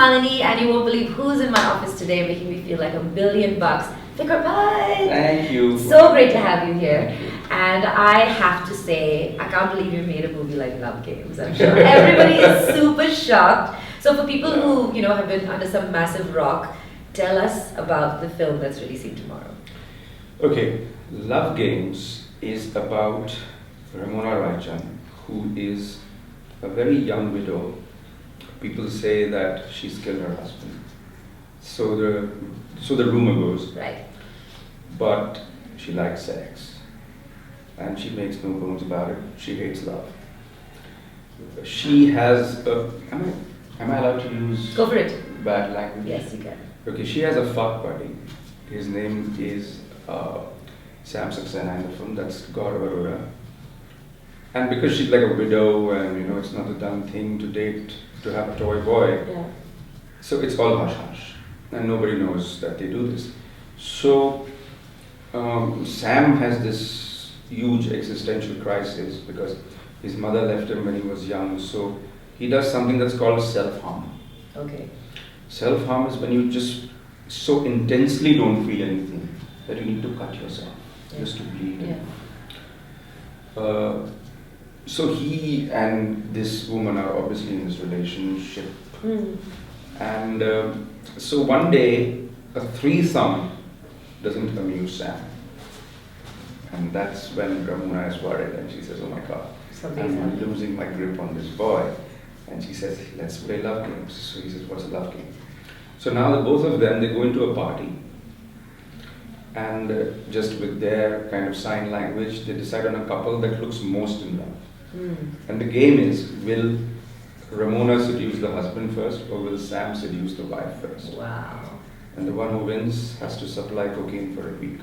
MissMalini, and you won't believe who's in my office today, making me feel like $1 billion. Vikram Bhatt! Thank you. So great to have you here. And I have to say, I can't believe you made a movie like Love Games. I'm sure everybody is super shocked. So for people who have been under some massive rock, tell us about the film that's releasing tomorrow. Okay, Love Games is about Ramona Rajan, who is a very young widow. People say that she's killed her husband. So the rumor goes. Right. But she likes sex. And she makes no bones about it. She hates love. She has a... Am I allowed to use... Go for it. Bad language? Yes, you can. Okay, she has a fuck buddy. His name is Sam Saxena in the film. That's God of Aurora. And because she's like a widow and it's not a done thing to have a toy boy. Yeah. So it's all hush hush. And nobody knows that they do this. So Sam has this huge existential crisis because his mother left him when he was young. So he does something that's called self-harm. Okay. Self-harm is when you just so intensely don't feel anything that you need to cut yourself just to bleed. Yeah. So he and this woman are obviously in this relationship. And so one day, a threesome doesn't amuse Sam. And that's when Ramona is worried and she says, oh my God, I'm losing my grip on this boy. And she says, let's play love games. So he says, what's a love game? So now the both of them, they go into a party. And just with their kind of sign language, they decide on a couple that looks most in love. And the game is, will Ramona seduce the husband first or will Sam seduce the wife first? Wow. And the one who wins has to supply cocaine for a week.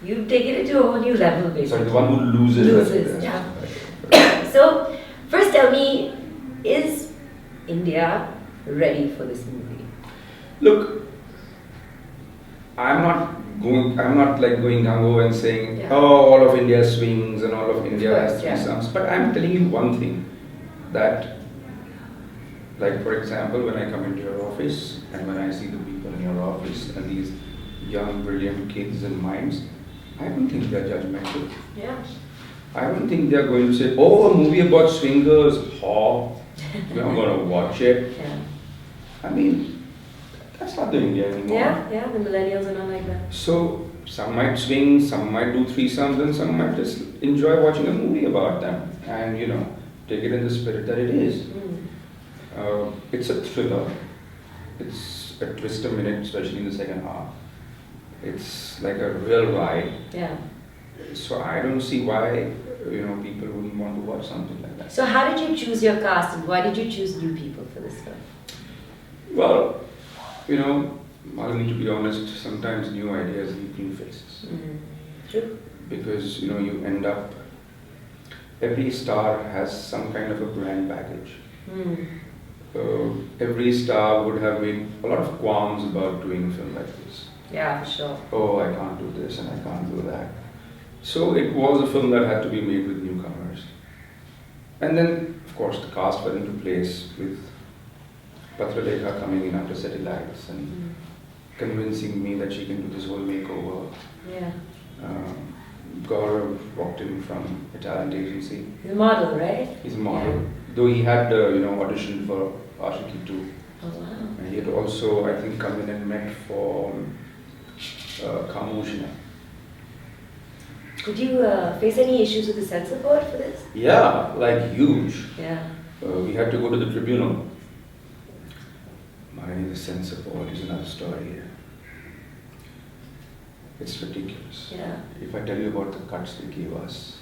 You've taken it to a whole new level, basically. Sorry, the one who loses. Loses, yeah. So, first tell me, is India ready for this movie? Look, I'm not going gung-ho and saying, all of India swings and all of India has threesomes. But I'm telling you one thing, that, like for example, when I come into your office and when I see the people in your office and these young, brilliant kids and minds, I don't think they're judgmental. Yeah. I don't think they're going to say, oh, a movie about swingers, we're not going to watch it. Yeah. I mean, that's not the India anymore. Yeah, the millennials are not like that. So, some might swing, some might do threesomes, and some might just enjoy watching a movie about them and, take it in the spirit that it is. It's a thriller. It's a twist a minute, especially in the second half. It's like a real ride. Yeah. So I don't see why, people wouldn't want to watch something like that. So how did you choose your cast and why did you choose new people for this film? Well, Malini, to be honest, sometimes new ideas need new faces. True. Because, you end up, every star has some kind of a brand package. Every star would have made a lot of qualms about doing a film like this. Yeah, for sure. Oh, I can't do this and I can't do that. So it was a film that had to be made with newcomers. And then, of course, the cast fell into place with Patralekha coming in after Satellites and convincing me that she can do this whole makeover. Yeah. Gaurav walked in from a talent agency. He's a model, right? He's a model. Yeah. Though he had, auditioned for Ashiki 2. Oh, wow. And he had also, I think, come in and met for Kamushna. Did you face any issues with the censor board for this? Yeah, like huge. Yeah. We had to go to the tribunal. The censor board is another story. It's ridiculous. Yeah. If I tell you about the cuts they gave us,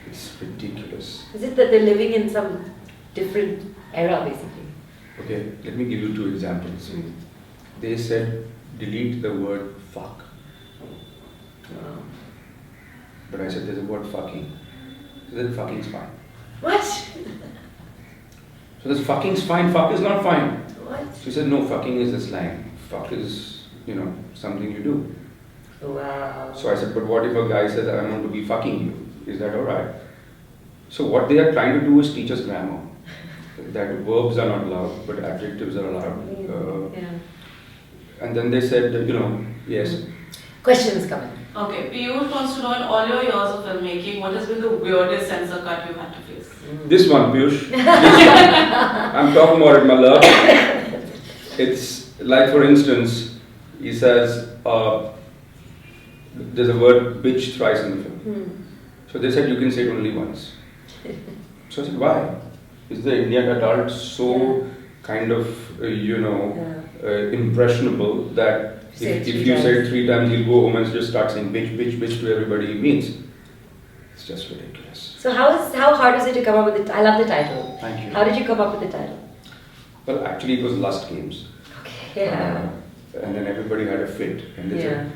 it's ridiculous. Is it that they're living in some different era, basically? Okay, let me give you 2 examples. They said, delete the word fuck. Wow. But I said, there's a word fucking. So then fucking's fine. What? So this fucking's fine, fuck is not fine. What? She said, no, fucking is the slang. Fuck is, something you do. Wow. So I said, but what if a guy says, I want to be fucking you? Is that alright? So what they are trying to do is teach us grammar. that verbs are not allowed, but adjectives are allowed. And then they said, yes. Questions coming. Okay, Piyush wants to know, in all your years of filmmaking, what has been the weirdest censor cut you've had to face? This one, Piyush. I'm talking about it, my love. It's like, for instance, he says, there's a word bitch thrice in the film. So they said you can say it only once. So I said, why? Is the Indian adult so kind of, impressionable that if you say it 3 times, he'll go home and just start saying bitch, bitch, bitch to everybody he meets. It's just ridiculous. So how hard was it to come up with it? I love the title. Thank you. How did you come up with the title? Well, actually it was Lust Games. Okay. And then everybody had a fit. And they said,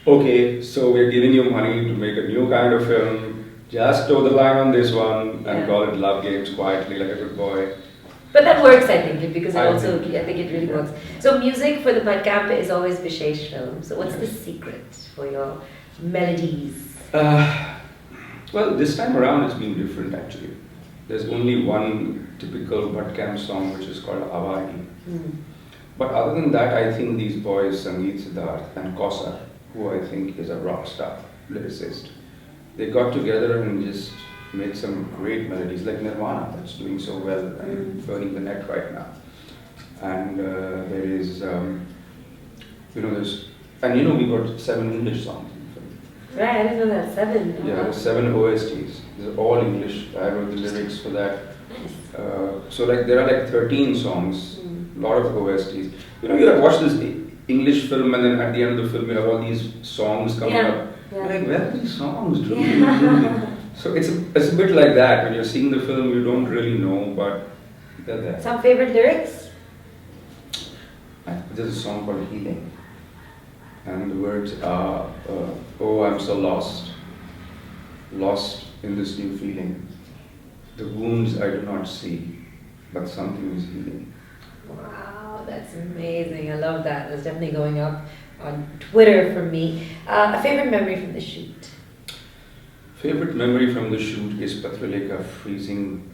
okay, so we're giving you money to make a new kind of film. Just toe the line on this one and call it Love Games quietly like a good boy. But that works, I think, because I think it really works. So music for the Bhatt camp is always Vishesh film. So what's the secret for your melodies? Well, this time around it's been different actually. There's only one typical Bhatt camp song which is called Avari. But other than that, I think these boys, Sangeet Siddharth and Kausar, who I think is a rock star lyricist, they got together and just made some great melodies, like Nirvana, that's doing so well and burning the net right now. And there is, we got 7 English songs in the film. Right, I didn't know that. 7. Yeah, there's 7 OSTs. These are all English. I wrote the lyrics for that. So there are 13 songs, a lot of OSTs. You have watched this English film and then at the end of the film you have all these songs coming up. You're like, where are these songs? So it's a bit like that. When you're seeing the film, you don't really know, but they're there. Some favorite lyrics? There's a song called Healing. And the words are, oh, I'm so lost. Lost in this new feeling. The wounds I do not see, but something is healing. Wow, that's amazing. I love that. That's definitely going up on Twitter for me. A favorite memory from the shoot? Favorite memory from the shoot is Patraleka freezing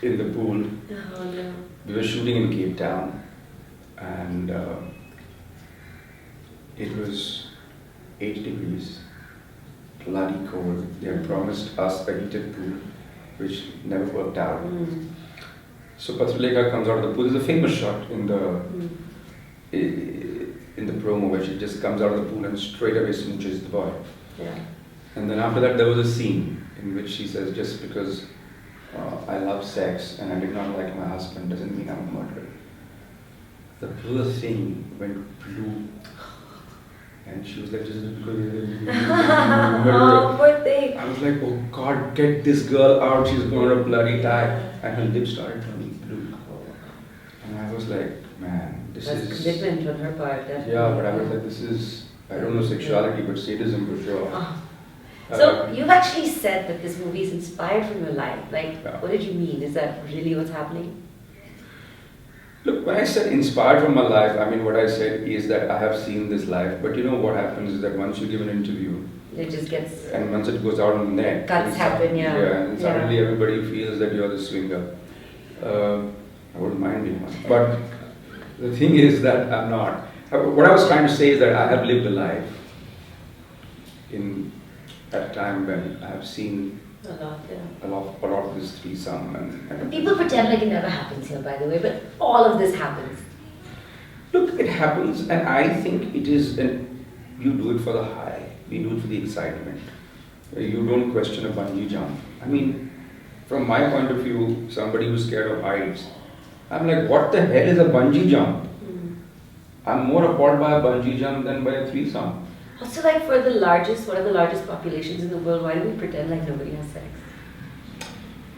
in the pool. Oh no. We were shooting in Cape Town and it was 8 degrees, bloody cold. They had promised us a heated pool, which never worked out. So Patraleka comes out of the pool. There's a famous shot in the promo where she just comes out of the pool and straight away smooches the boy. Yeah. And then after that there was a scene in which she says, just because I love sex and I did not like my husband doesn't mean I'm a murderer. The poor thing went blue. And she was like, just Oh, poor thing. I was like, oh God, get this girl out, she's going to bloody die. And her lips started turning blue. And I was like, man, this That's is... commitment on her part, definitely. Yeah, but I was like, this is, I don't know sexuality, but sadism for sure. So you've actually said that this movie is inspired from your life. What did you mean? Is that really what's happening? Look, when I said inspired from my life, I mean what I said is that I have seen this life. But you know what happens is that once you give an interview, it just gets... And once it goes out on the net, cuts happen, Yeah, and suddenly everybody feels that you're the swinger. I wouldn't mind being one. But the thing is that I'm not. What I was trying to say is that I have lived a life in that time when I have seen a lot of this threesome and people pretend like it never happens here, by the way, but all of this happens. Look, it happens, and I think it is. You do it for the high. We do it for the excitement. You don't question a bungee jump. I mean, from my point of view, somebody who's scared of heights, I'm like, what the hell is a bungee jump? I'm more appalled by a bungee jump than by a threesome. Also, for the largest, what are the largest populations in the world? Why do we pretend like nobody has sex?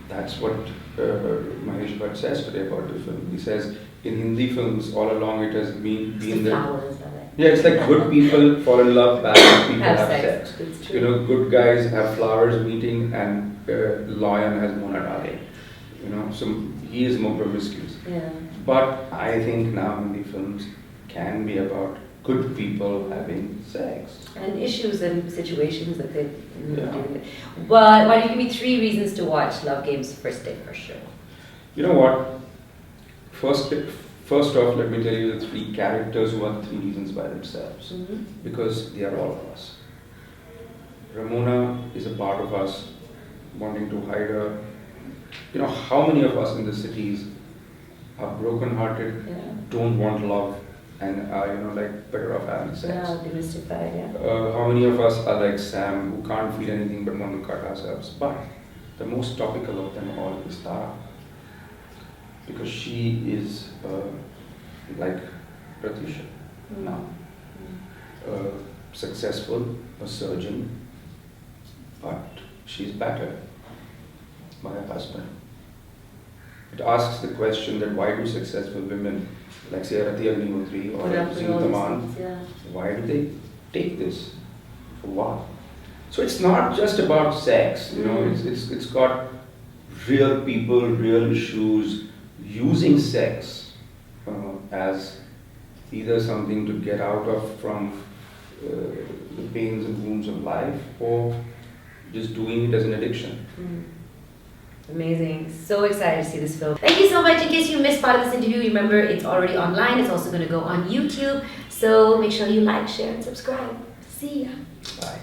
That's what Mahesh Bhatt says today about the film. He says, in Hindi films, all along it has been the flowers, yeah, it's like good people fall in love, bad people have sex. It's true. You know, good guys have flowers meeting and lion has Mona Dale. You know, so he is more promiscuous. Yeah. But I think now Hindi films can be about good people having sex. And issues and situations that they deal Yeah. with. But why don't you give me 3 reasons to watch Love Games first day, first show? You know what? First off, let me tell you the 3 characters who are 3 reasons by themselves. Because they are all of us. Ramona is a part of us, wanting to hide her. You know, how many of us in the cities are broken-hearted, Yeah. don't want love, and are, better off having sex? Yeah, demystified, yeah. How many of us are like Sam, who can't feel anything but want to cut ourselves? But the most topical of them all is Tara. Because she is like Pratyusha now. Successful, a surgeon, but she's battered by her husband. It asks the question that why do successful women like say Rati Agnihotri or Sunita Man, why do they take this? For what? So it's not just about sex, it's got real people, real issues, using sex as either something to get out of from the pains and wounds of life, or just doing it as an addiction. Amazing. So excited to see this film. Thank you so much. In case you missed part of this interview, remember it's already online. It's also going to go on YouTube. So make sure you like, share, and subscribe. See ya. Bye.